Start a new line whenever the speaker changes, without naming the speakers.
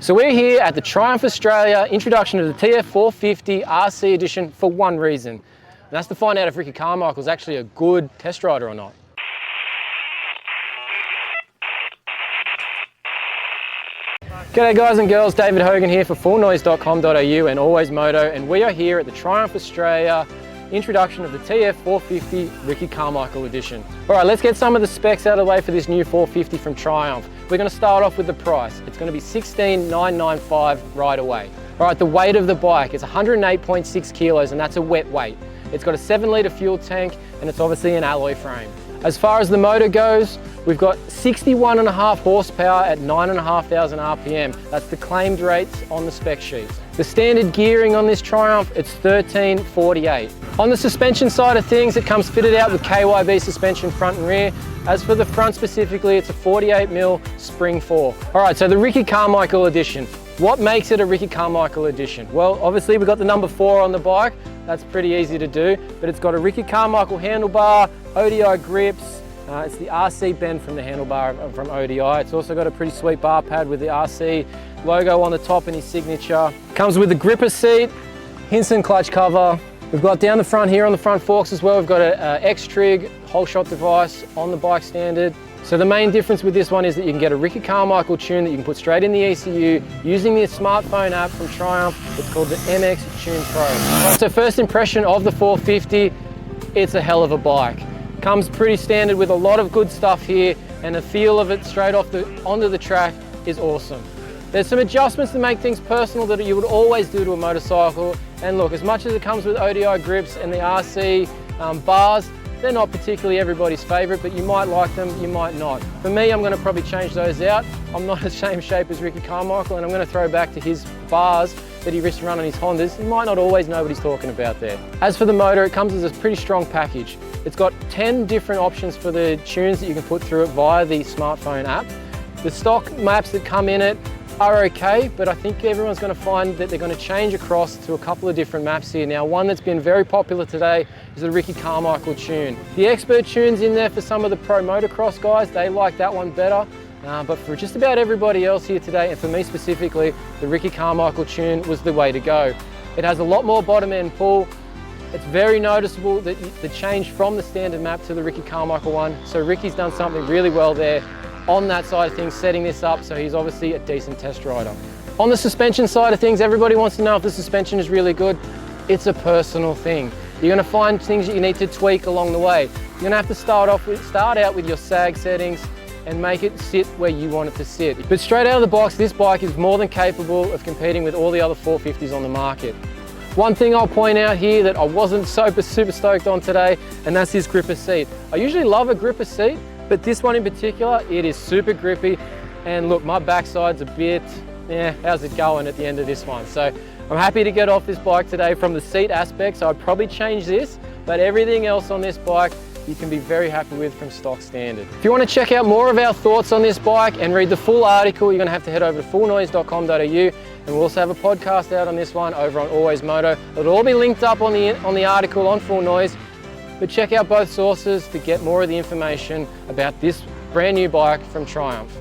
So we're here at the Triumph Australia introduction of the TF450 RC edition for one reason. And that's to find out if Ricky Carmichael is actually a good test rider or not. G'day guys and girls, David Hogan here for fullnoise.com.au and AlwaysMoto, and we are here at the Triumph Australia introduction of the TF450 Ricky Carmichael edition. Alright, let's get some of the specs out of the way for this new 450 from Triumph. We're going to start off with the price. It's going to be $16,995 right away. Alright, the weight of the bike is 108.6 kilos and that's a wet weight. It's got a 7-litre fuel tank and it's obviously an alloy frame. As far as the motor goes, we've got 61.5 horsepower at 9,500 RPM. That's the claimed rates on the spec sheet. The standard gearing on this Triumph, it's 1348. On the suspension side of things, it comes fitted out with KYB suspension front and rear. As for the front specifically, it's a 48mm spring 4. All right, so the Ricky Carmichael edition. What makes it a Ricky Carmichael edition? Well, obviously we've got the number 4 on the bike. That's pretty easy to do, but it's got a Ricky Carmichael handlebar, ODI grips. It's the RC bend from the handlebar from ODI. It's also got a pretty sweet bar pad with the RC logo on the top and his signature. Comes with a gripper seat, Hinson clutch cover. We've got down the front here on the front forks as well, we've got a X-Trig whole shot device on the bike standard. So the main difference with this one is that you can get a Ricky Carmichael tune that you can put straight in the ECU using the smartphone app from Triumph. It's called the MX Tune Pro. Right, so first impression of the 450, it's a hell of a bike. Comes pretty standard with a lot of good stuff here, and the feel of it straight off onto the track is awesome. There's some adjustments to make things personal that you would always do to a motorcycle. And look, as much as it comes with ODI grips and the RC bars, they're not particularly everybody's favorite, but you might like them, you might not. For me, I'm gonna probably change those out. I'm not the same shape as Ricky Carmichael, and I'm gonna throw back to his bars that he used to run on his Hondas. You might not always know what he's talking about there. As for the motor, it comes as a pretty strong package. It's got 10 different options for the tunes that you can put through it via the smartphone app. The stock maps that come in it are okay, but I think everyone's going to find that they're going to change across to a couple of different maps here. Now, one that's been very popular today is the Ricky Carmichael tune. The expert tune's in there for some of the pro motocross guys. They like that one better. But for just about everybody else here today, and for me specifically, the Ricky Carmichael tune was the way to go. It has a lot more bottom end pull. It's very noticeable that the change from the standard map to the Ricky Carmichael one. So Ricky's done something really well there on that side of things, setting this up, so he's obviously a decent test rider. On the suspension side of things, everybody wants to know if the suspension is really good. It's a personal thing. You're gonna find things that you need to tweak along the way. You're gonna have to start out with your sag settings and make it sit where you want it to sit. But straight out of the box, this bike is more than capable of competing with all the other 450s on the market. One thing I'll point out here that I wasn't super stoked on today, and that's this gripper seat. I usually love a gripper seat, but this one in particular, it is super grippy. And look, my backside's a bit, how's it going at the end of this one? So I'm happy to get off this bike today from the seat aspect, so I'd probably change this, but everything else on this bike, you can be very happy with from stock standard. If you want to check out more of our thoughts on this bike and read the full article, you're going to have to head over to fullnoise.com.au, and we'll also have a podcast out on this one over on AlwaysMoto. It'll all be linked up on the article on Full Noise, but check out both sources to get more of the information about this brand new bike from Triumph.